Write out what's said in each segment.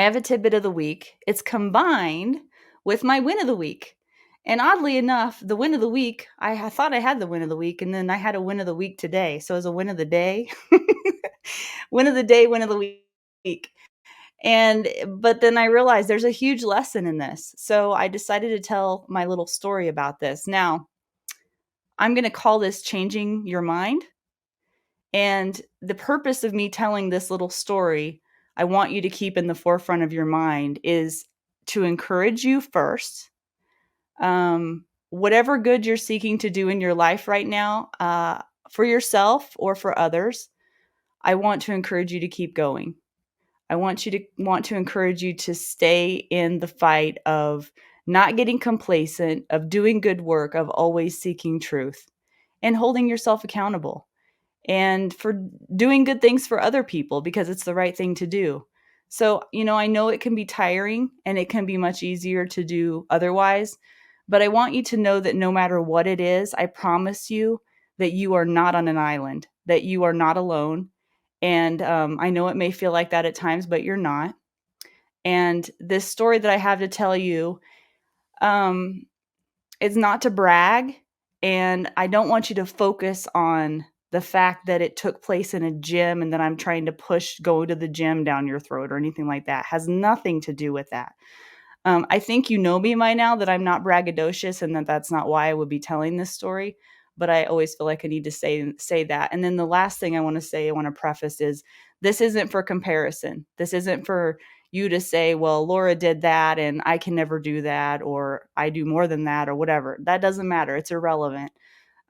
have a tidbit of the week. It's combined with my win of the week. And oddly enough, the win of the week, thought I had the win of the week, and then I had a win of the week today. So as a win of the day, win of the day, win of the week. But then I realized there's a huge lesson in this. So I decided to tell my little story about this. Now, I'm going to call this changing your mind. And the purpose of me telling this little story, I want you to keep in the forefront of your mind, is to encourage you first. Whatever good you're seeking to do in your life right now, for yourself or for others, I want to encourage you to keep going. I want to encourage you to stay in the fight of not getting complacent, of doing good work, of always seeking truth and holding yourself accountable, and for doing good things for other people because it's the right thing to do. So, I know it can be tiring and it can be much easier to do otherwise, but I want you to know that no matter what it is, I promise you that you are not on an island, that you are not alone. And I know it may feel like that at times, but you're not. And this story that I have to tell you, um, it's not to brag, and I don't want you to focus on the fact that it took place in a gym and that I'm trying to push go to the gym down your throat or anything like that. It has nothing to do with that. I think you know me by now that I'm not braggadocious and that that's not why I would be telling this story, but I always feel like I need to say that. And then the last thing I want to say, I want to preface is this isn't for comparison. This isn't for you to say, well, Lora did that and I can never do that, or I do more than that, or whatever. That doesn't matter. It's irrelevant.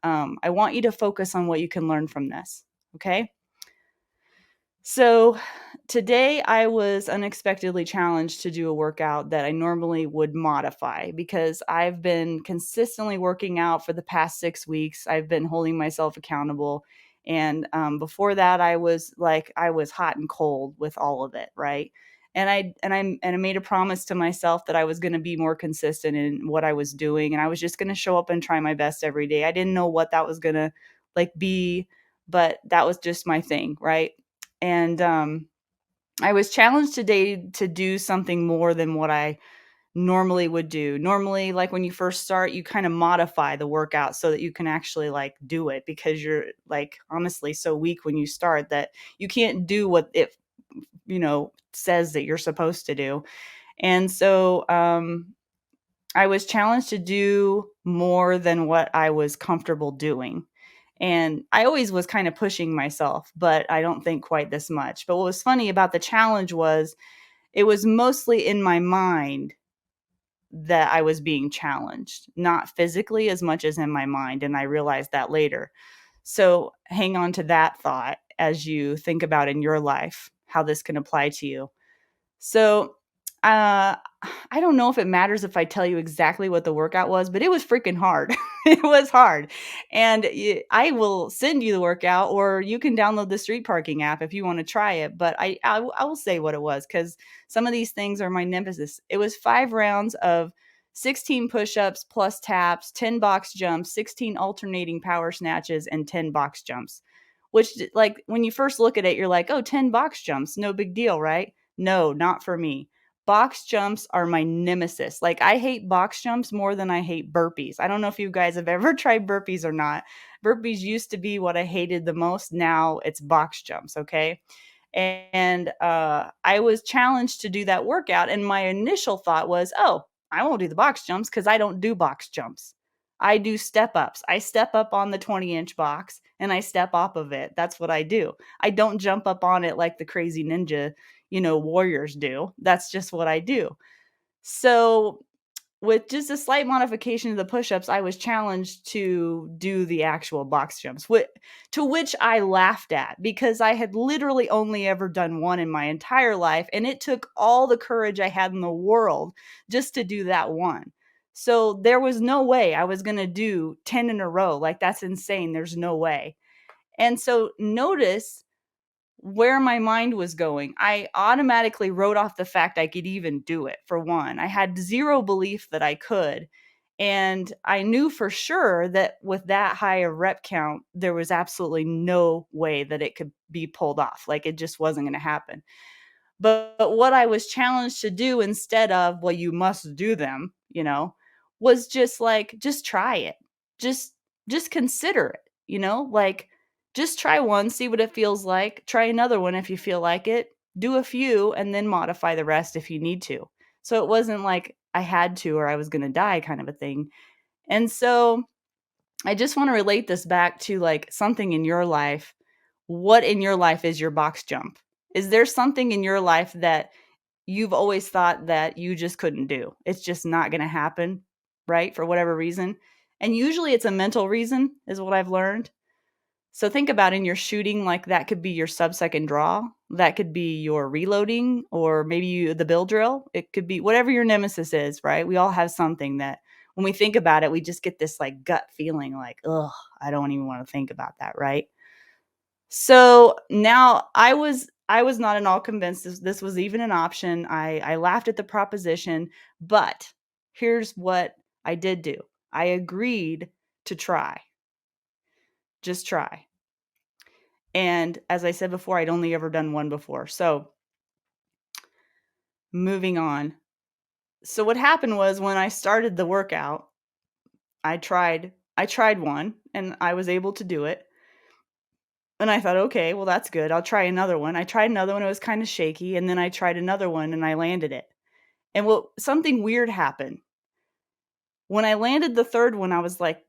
I want you to focus on what you can learn from this. Okay. So today I was unexpectedly challenged to do a workout that I normally would modify because I've been consistently working out for the past 6 weeks. I've been holding myself accountable. And before that, I was hot and cold with all of it, right? And I made a promise to myself that I was going to be more consistent in what I was doing, and I was just going to show up and try my best every day. I didn't know what that was going to be, but that was just my thing, right? And I was challenged today to do something more than what I normally would do. Normally, like when you first start, you kind of modify the workout so that you can actually do it, because you're honestly so weak when you start that you can't do what it says that you're supposed to do. And so I was challenged to do more than what I was comfortable doing. And I always was kind of pushing myself, but I don't think quite this much. But what was funny about the challenge was it was mostly in my mind that I was being challenged, not physically as much as in my mind. And I realized that later. So hang on to that thought as you think about in your life how this can apply to you. So uh, I don't know if it matters if I tell you exactly what the workout was, but it was freaking hard. It was hard. And I will send you the workout, or you can download the street parking app if you want to try it. But I will say what it was, because some of these things are my nemesis. It was 5 rounds of 16 push-ups plus taps, 10 box jumps, 16 alternating power snatches, and 10 box jumps. Which, when you first look at it, you're like, oh, 10 box jumps, no big deal, right? No, not for me. Box jumps are my nemesis. I hate box jumps more than I hate burpees. I don't know if you guys have ever tried burpees or not. Burpees used to be what I hated the most. Now it's box jumps, okay? And I was challenged to do that workout. And my initial thought was, oh, I won't do the box jumps because I don't do box jumps. I do step ups. I step up on the 20-inch box and I step off of it. That's what I do. I don't jump up on it like the crazy ninja warriors do. That's just what I do. So with just a slight modification of the push-ups, I was challenged to do the actual box jumps, to which I laughed at, because I had literally only ever done one in my entire life, and it took all the courage I had in the world just to do that one. So there was no way I was going to do 10 in a row. That's insane. There's no way. And so notice where my mind was going. I automatically wrote off the fact I could even do it, for one. I had zero belief that I could. And I knew for sure that with that high a rep count, there was absolutely no way that it could be pulled off. It just wasn't going to happen. But what I was challenged to do instead of, well, you must do them, was just like, just try it. Just just consider it, like just try one, see what it feels like. Try another one if you feel like it. Do a few and then modify the rest if you need to. So it wasn't like I had to or I was going to die kind of a thing. And so I just want to relate this back to like something in your life. What in your life is your box jump? Is there something in your life that you've always thought that you just couldn't do? It's just not going to happen, right? For whatever reason. And usually it's a mental reason, is what I've learned. So think about in your shooting, like that could be your sub-second draw, that could be your reloading, or maybe the bill drill. It could be whatever your nemesis is, right? We all have something that when we think about it, we just get this like gut feeling like, ugh, I don't even want to think about that, right? So now I was not at all convinced this was even an option. I laughed at the proposition, but here's what I did do. I agreed to try. Just try. And as I said before, I'd only ever done one before. So moving on. So what happened was when I started the workout, I tried one and I was able to do it. And I thought, okay, well that's good. I'll try another one. I tried another one, it was kind of shaky, and then I tried another one and I landed it. And something weird happened. When I landed the third one, I was like,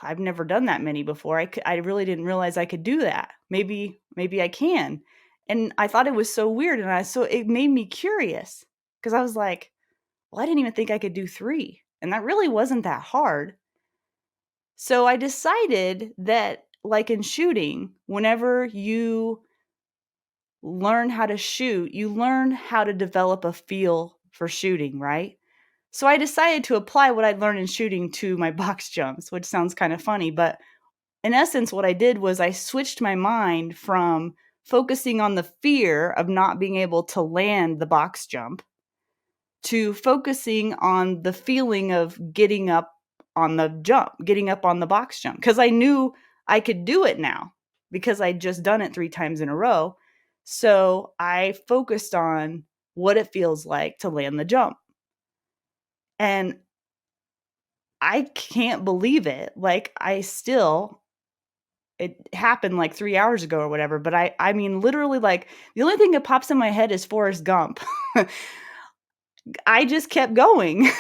I've never done that many before. I really didn't realize I could do that. Maybe I can. And I thought it was so weird, and so it made me curious because I was like, well, I didn't even think I could do 3. And that really wasn't that hard. So I decided that like in shooting, whenever you learn how to shoot, you learn how to develop a feel for shooting, right? So I decided to apply what I'd learned in shooting to my box jumps, which sounds kind of funny, but in essence, what I did was I switched my mind from focusing on the fear of not being able to land the box jump to focusing on the feeling of getting up on the jump, getting up on the box jump. Because I knew I could do it now because I'd just done it 3 times in a row. So I focused on what it feels like to land the jump. And I can't believe it. Like, it happened like 3 hours ago or whatever, but I mean, literally, like, the only thing that pops in my head is Forrest Gump. I just kept going,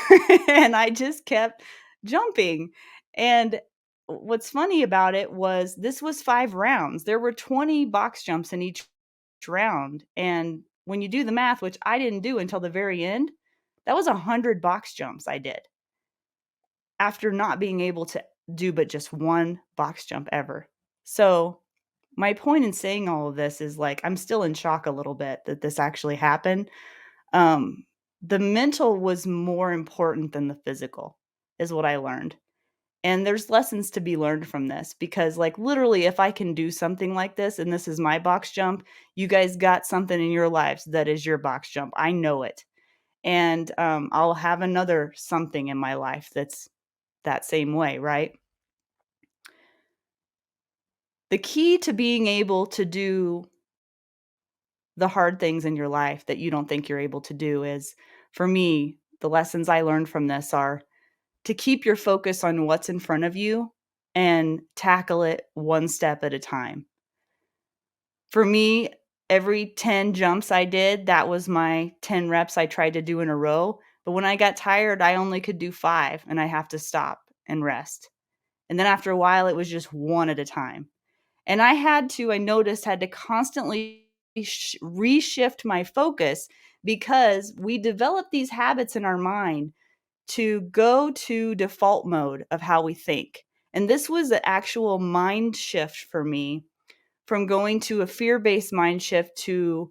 and I just kept jumping, and what's funny about it was this was 5 rounds. There were 20 box jumps in each round, and when you do the math, which I didn't do until the very end, that was 100 box jumps I did after not being able to do but just 1 box jump ever. So, my point in saying all of this is, like, I'm still in shock a little bit that this actually happened. Um, the mental was more important than the physical, is what I learned. And there's lessons to be learned from this because, like, literally, if I can do something like this and this is my box jump, you guys got something in your lives that is your box jump. I know it. And I'll have another something in my life that's that same way, right? The key to being able to do the hard things in your life that you don't think you're able to do is, for me, the lessons I learned from this are to keep your focus on what's in front of you and tackle it one step at a time. For me, every 10 jumps I did, that was my 10 reps I tried to do in a row. But when I got tired, I only could do 5 and I have to stop and rest. And then after a while, it was just one at a time. And I noticed, had to constantly reshift my focus because we develop these habits in our mind to go to default mode of how we think. And this was an actual mind shift for me from going to a fear-based mind shift to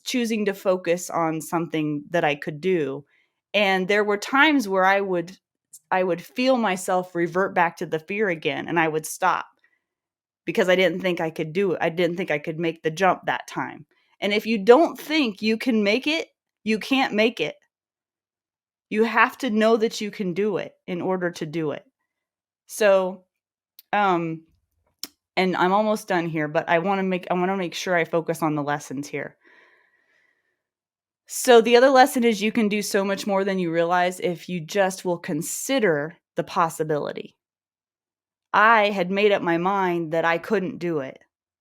choosing to focus on something that I could do. And there were times where I would feel myself revert back to the fear again and I would stop because I didn't think I could do it. I didn't think I could make the jump that time. And if you don't think you can make it, you can't make it. You have to know that you can do it in order to do it. So, um, And I'm almost done here, but I want to make sure I focus on the lessons here. So the other lesson is you can do so much more than you realize if you just will consider the possibility. I had made up my mind that I couldn't do it.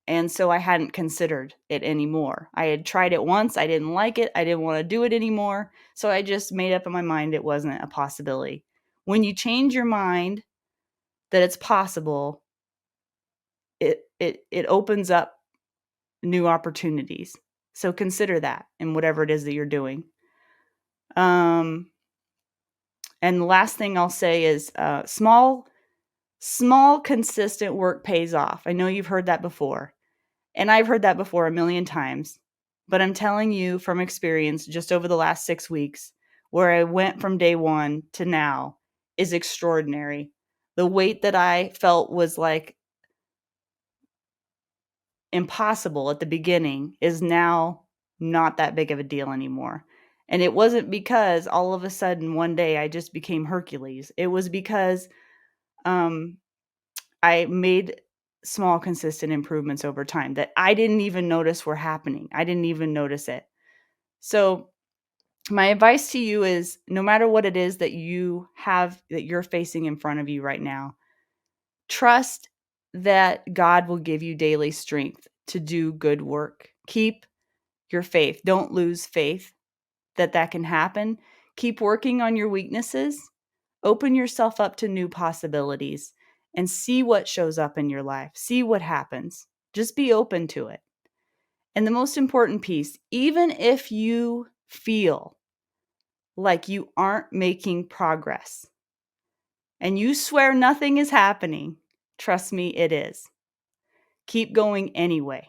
And so I hadn't considered it anymore. I had tried it once. I didn't like it. I didn't want to do it anymore. So I just made up in my mind it wasn't a possibility. When you change your mind that it's possible, it opens up new opportunities. So consider that in whatever it is that you're doing. And the last thing I'll say is small, consistent work pays off. I know you've heard that before. And I've heard that before a million times. But I'm telling you from experience, just over the last 6 weeks, where I went from day one to now is extraordinary. The weight that I felt was like impossible at the beginning is now not that big of a deal anymore. And it wasn't because all of a sudden one day I just became Hercules. It was because I made small, consistent improvements over time that I didn't even notice were happening. I didn't even notice it. So my advice to you is no matter what it is that you're facing in front of you right now, trust that God will give you daily strength to do good work. Keep your faith. Don't lose faith that can happen. Keep working on your weaknesses. Open yourself up to new possibilities and see what shows up in your life. See what happens. Just be open to it. And the most important piece, even if you feel like you aren't making progress and you swear nothing is happening, trust me, it is. Keep going anyway.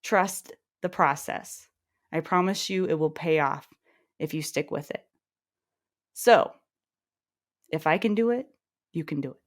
Trust the process. I promise you it will pay off if you stick with it. So, if I can do it, you can do it.